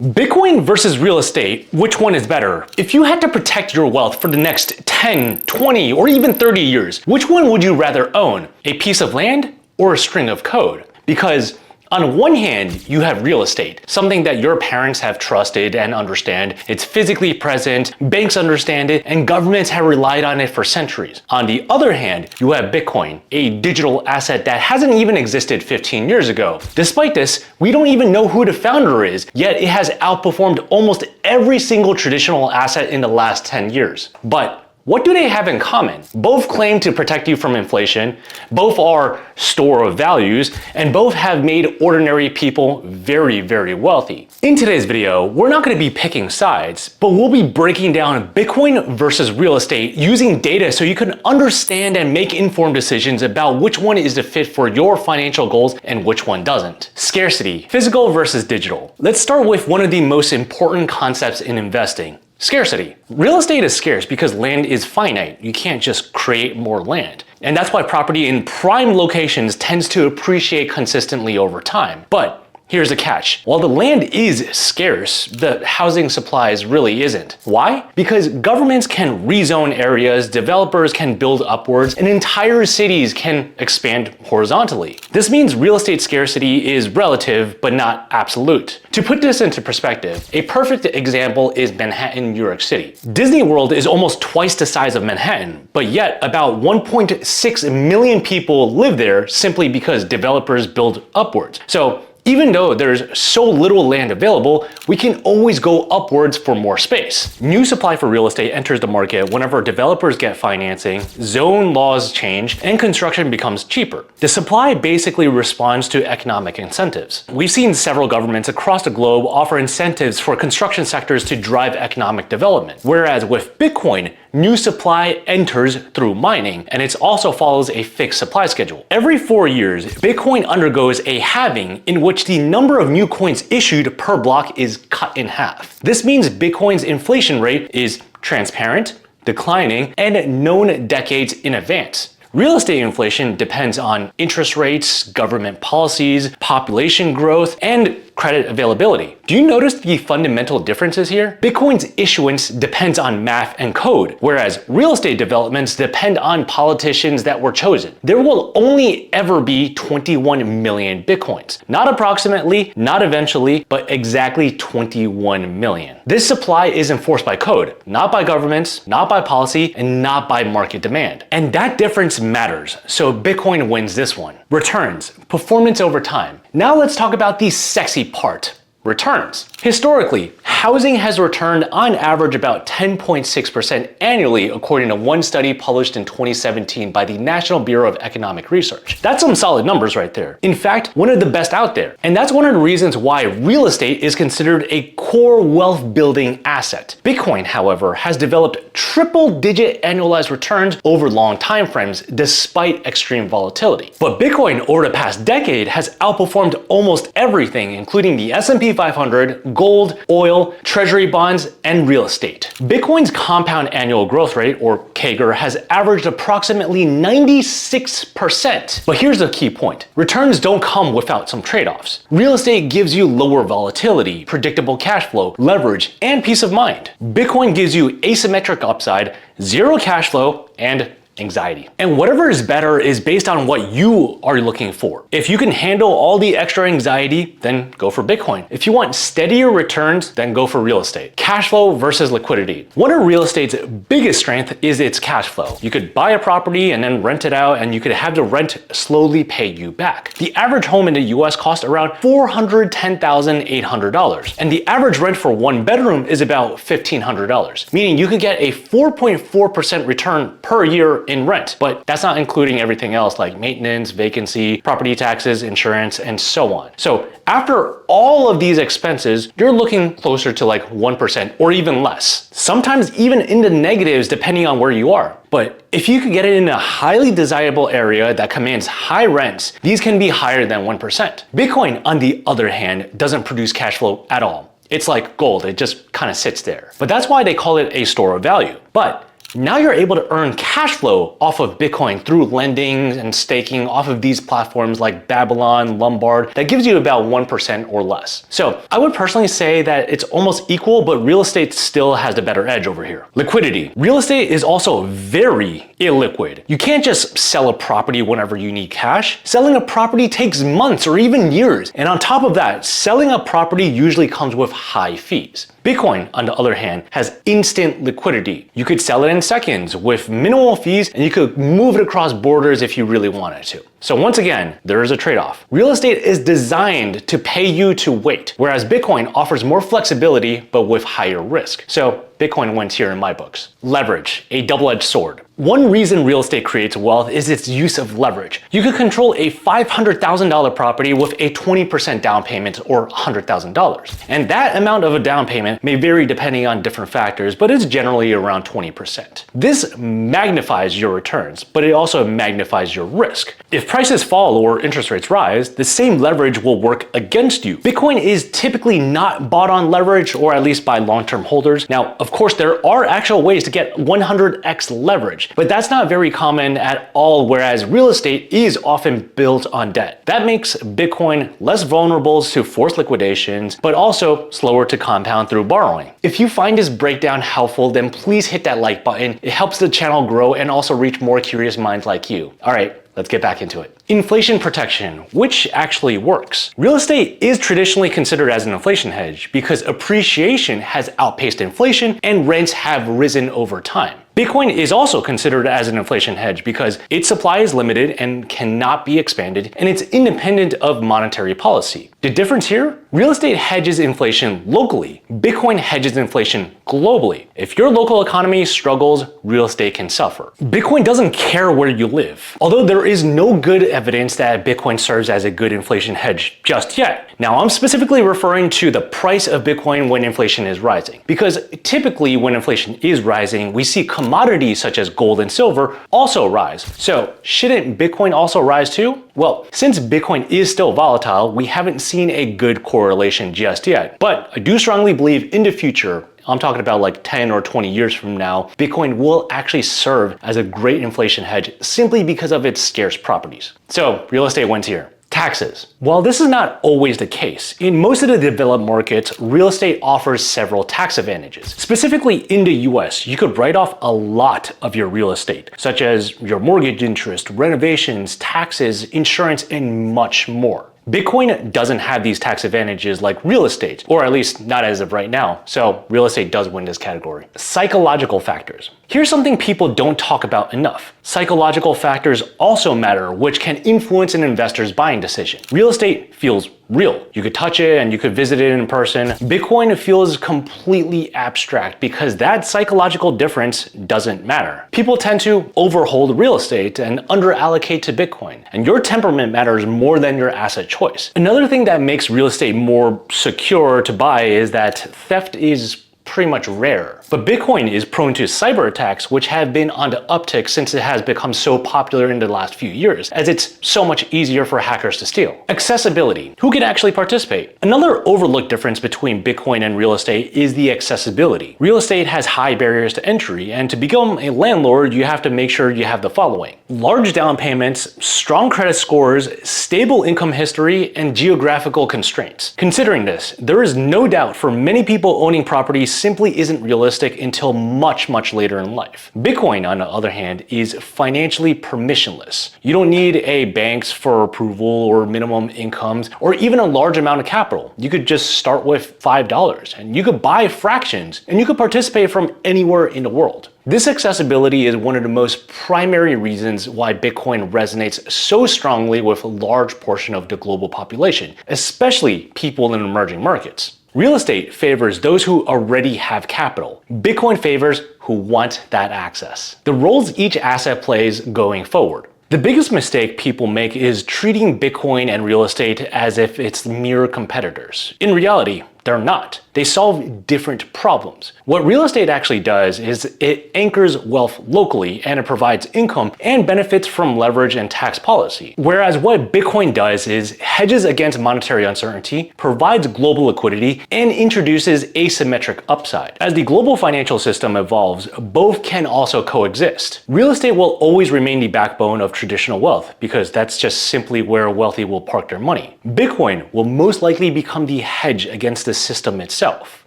Bitcoin versus real estate, which one is better? If you had to protect your wealth for the next 10, 20, or even 30 years, which one would you rather own? A piece of land or a string of code? Because on one hand, you have real estate, something that your parents have trusted and understand. It's physically present, banks understand it, and governments have relied on it for centuries. On the other hand, you have Bitcoin, a digital asset that hasn't even existed 15 years ago. Despite this, we don't even know who the founder is, yet it has outperformed almost every single traditional asset in the last 10 years. But what do they have in common? Both claim to protect you from inflation, both are store of values, and both have made ordinary people very, very wealthy. In today's video, we're not going to be picking sides, but we'll be breaking down Bitcoin versus real estate using data so you can understand and make informed decisions about which one is the fit for your financial goals and which one doesn't. Scarcity, physical versus digital. Let's start with one of the most important concepts in investing. Scarcity. Real estate is scarce because land is finite. You can't just create more land. And that's why property in prime locations tends to appreciate consistently over time. But here's the catch. While the land is scarce, the housing supplies really isn't. Why? Because governments can rezone areas, developers can build upwards, and entire cities can expand horizontally. This means real estate scarcity is relative, but not absolute. To put this into perspective, a perfect example is Manhattan, New York City. Disney World is almost twice the size of Manhattan, but yet about 1.6 million people live there simply because developers build upwards. So even though there's so little land available, we can always go upwards for more space. New supply for real estate enters the market whenever developers get financing, zone laws change, and construction becomes cheaper. The supply basically responds to economic incentives. We've seen several governments across the globe offer incentives for construction sectors to drive economic development. Whereas with Bitcoin, new supply enters through mining, and it also follows a fixed supply schedule. Every 4 years, Bitcoin undergoes a halving in which the number of new coins issued per block is cut in half. This means Bitcoin's inflation rate is transparent, declining, and known decades in advance. Real estate inflation depends on interest rates, government policies, population growth, and credit availability. Do you notice the fundamental differences here? Bitcoin's issuance depends on math and code, whereas real estate developments depend on politicians that were chosen. There will only ever be 21 million Bitcoins. Not approximately, not eventually, but exactly 21 million. This supply is enforced by code, not by governments, not by policy, and not by market demand. And that difference matters, so Bitcoin wins this one. Returns, performance over time. Now let's talk about the sexy part. Returns. Historically, housing has returned on average about 10.6% annually according to one study published in 2017 by the National Bureau of Economic Research. That's some solid numbers right there. In fact, one of the best out there. And that's one of the reasons why real estate is considered a core wealth building asset. Bitcoin, however, has developed triple-digit annualized returns over long time frames despite extreme volatility. But Bitcoin over the past decade has outperformed almost everything, including the S&P 500, gold, oil, treasury bonds, and real estate. Bitcoin's compound annual growth rate, or CAGR, has averaged approximately 96%. But here's the key point. Returns don't come without some trade-offs. Real estate gives you lower volatility, predictable cash flow, leverage, and peace of mind. Bitcoin gives you asymmetric upside, zero cash flow, and anxiety. And whatever is better is based on what you are looking for. If you can handle all the extra anxiety, then go for Bitcoin. If you want steadier returns, then go for real estate. Cash flow versus liquidity. One of real estate's biggest strength is its cash flow. You could buy a property and then rent it out, and you could have the rent slowly pay you back. The average home in the US costs around $410,800, and the average rent for one bedroom is about $1,500, meaning you could get a 4.4% return per year in rent, but that's not including everything else like maintenance, vacancy, property taxes, insurance, and so on. So after all of these expenses, you're looking closer to like 1% or even less, sometimes even in the negatives depending on where you are. But if you could get it in a highly desirable area that commands high rents, these can be higher than 1%. Bitcoin, on the other hand, doesn't produce cash flow at all. It's like gold, it just kind of sits there. But that's why they call it a store of value. But Now you're able to earn cash flow off of Bitcoin through lending and staking off of these platforms like Babylon, Lombard, that gives you about 1% or less. So I would personally say that it's almost equal, but real estate still has the better edge over here. Liquidity. Real estate is also very illiquid. You can't just sell a property whenever you need cash. Selling a property takes months or even years. And on top of that, selling a property usually comes with high fees. Bitcoin, on the other hand, has instant liquidity. You could sell it in seconds with minimal fees, and you could move it across borders if you really wanted to. So once again, there is a trade-off. Real estate is designed to pay you to wait, whereas Bitcoin offers more flexibility, but with higher risk. So Bitcoin wins here in my books. Leverage, a double-edged sword. One reason real estate creates wealth is its use of leverage. You could control a $500,000 property with a 20% down payment or $100,000. And that amount of a down payment may vary depending on different factors, but it's generally around 20%. This magnifies your returns, but it also magnifies your risk. If prices fall or interest rates rise, the same leverage will work against you. Bitcoin is typically not bought on leverage, or at least by long-term holders. Now, of course, there are actual ways to get 100x leverage, but that's not very common at all, whereas real estate is often built on debt. That makes Bitcoin less vulnerable to forced liquidations, but also slower to compound through borrowing. If you find this breakdown helpful, then please hit that like button. It helps the channel grow and also reach more curious minds like you. All right, let's get back into it. Inflation protection, which actually works. Real estate is traditionally considered as an inflation hedge because appreciation has outpaced inflation and rents have risen over time. Bitcoin is also considered as an inflation hedge because its supply is limited and cannot be expanded, and it's independent of monetary policy. The difference here? Real estate hedges inflation locally. Bitcoin hedges inflation globally. If your local economy struggles, real estate can suffer. Bitcoin doesn't care where you live. Although there is no good evidence that Bitcoin serves as a good inflation hedge just yet. Now, I'm specifically referring to the price of Bitcoin when inflation is rising, because typically when inflation is rising, we see commodities such as gold and silver also rise. So shouldn't Bitcoin also rise too? Well, since Bitcoin is still volatile, we haven't seen a good correlation just yet. But I do strongly believe in the future, I'm talking about like 10 or 20 years from now, Bitcoin will actually serve as a great inflation hedge simply because of its scarce properties. So real estate wins here. Taxes. While this is not always the case, in most of the developed markets, real estate offers several tax advantages. Specifically in the US, you could write off a lot of your real estate, such as your mortgage interest, renovations, taxes, insurance, and much more. Bitcoin doesn't have these tax advantages like real estate, or at least not as of right now, so real estate does win this category. Psychological factors. Here's something people don't talk about enough. Psychological factors also matter, which can influence an investor's buying decision. Real estate feels real. You could touch it and you could visit it in person. Bitcoin feels completely abstract because that psychological difference doesn't matter. People tend to overhold real estate and underallocate to Bitcoin, and your temperament matters more than your asset choice. Another thing that makes real estate more secure to buy is that theft is pretty much rare. But Bitcoin is prone to cyber attacks, which have been on the uptick since it has become so popular in the last few years, as it's so much easier for hackers to steal. Accessibility. Who can actually participate? Another overlooked difference between Bitcoin and real estate is the accessibility. Real estate has high barriers to entry, and to become a landlord, you have to make sure you have the following: large down payments, strong credit scores, stable income history, and geographical constraints. Considering this, there is no doubt for many people owning properties simply isn't realistic until much later in life. Bitcoin, on the other hand, is financially permissionless. You don't need a banks for approval or minimum incomes or even a large amount of capital. You could just start with $5 and you could buy fractions and you could participate from anywhere in the world. This accessibility is one of the most primary reasons why Bitcoin resonates so strongly with a large portion of the global population, especially people in emerging markets. Real estate favors those who already have capital. Bitcoin favors who want that access. The roles each asset plays going forward. The biggest mistake people make is treating Bitcoin and real estate as if it's mere competitors. In reality, They're not. They solve different problems. What real estate actually does is it anchors wealth locally and it provides income and benefits from leverage and tax policy. Whereas what Bitcoin does is hedges against monetary uncertainty, provides global liquidity, and introduces asymmetric upside. As the global financial system evolves, both can also coexist. Real estate will always remain the backbone of traditional wealth because that's just simply where wealthy will park their money. Bitcoin will most likely become the hedge against the system itself.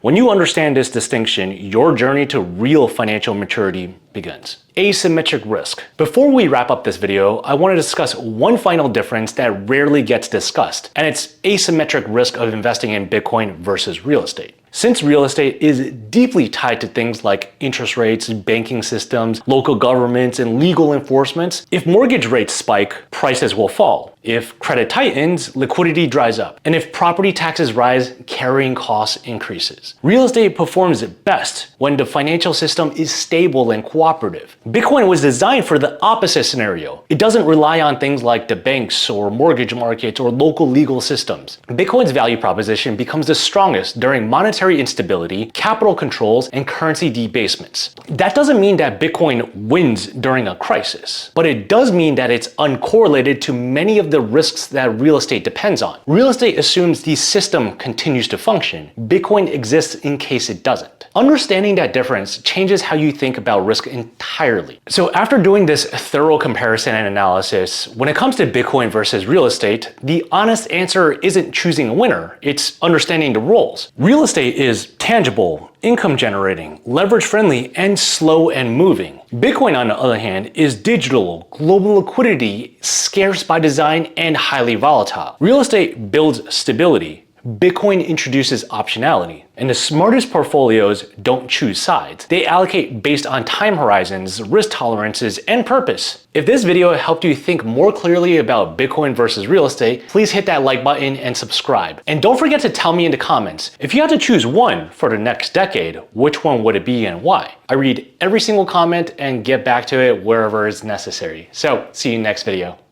When you understand this distinction, your journey to real financial maturity begins. Asymmetric risk. Before we wrap up this video, I want to discuss one final difference that rarely gets discussed, and it's asymmetric risk of investing in Bitcoin versus real estate. Since real estate is deeply tied to things like interest rates, banking systems, local governments, and legal enforcements, if mortgage rates spike, prices will fall. If credit tightens, liquidity dries up. And if property taxes rise, carrying costs increases. Real estate performs best when the financial system is stable and cooperative. Bitcoin was designed for the opposite scenario. It doesn't rely on things like the banks or mortgage markets or local legal systems. Bitcoin's value proposition becomes the strongest during monetary instability, capital controls, and currency debasements. That doesn't mean that Bitcoin wins during a crisis, but it does mean that it's uncorrelated to many of the risks that real estate depends on. Real estate assumes the system continues to function. Bitcoin exists in case it doesn't. Understanding that difference changes how you think about risk entirely. So after doing this thorough comparison and analysis, when it comes to Bitcoin versus real estate, the honest answer isn't choosing a winner, it's understanding the roles. Real estate is tangible, income generating, leverage friendly, and slow and moving. Bitcoin, on the other hand, is digital, global liquidity, scarce by design, and highly volatile. Real estate builds stability. Bitcoin introduces optionality, and the smartest portfolios don't choose sides. They allocate based on time horizons, risk tolerances, and purpose. If this video helped you think more clearly about Bitcoin versus real estate, please hit that like button and subscribe. And don't forget to tell me in the comments, if you had to choose one for the next decade, which one would it be and why? I read every single comment and get back to it wherever is necessary. So, see you next video.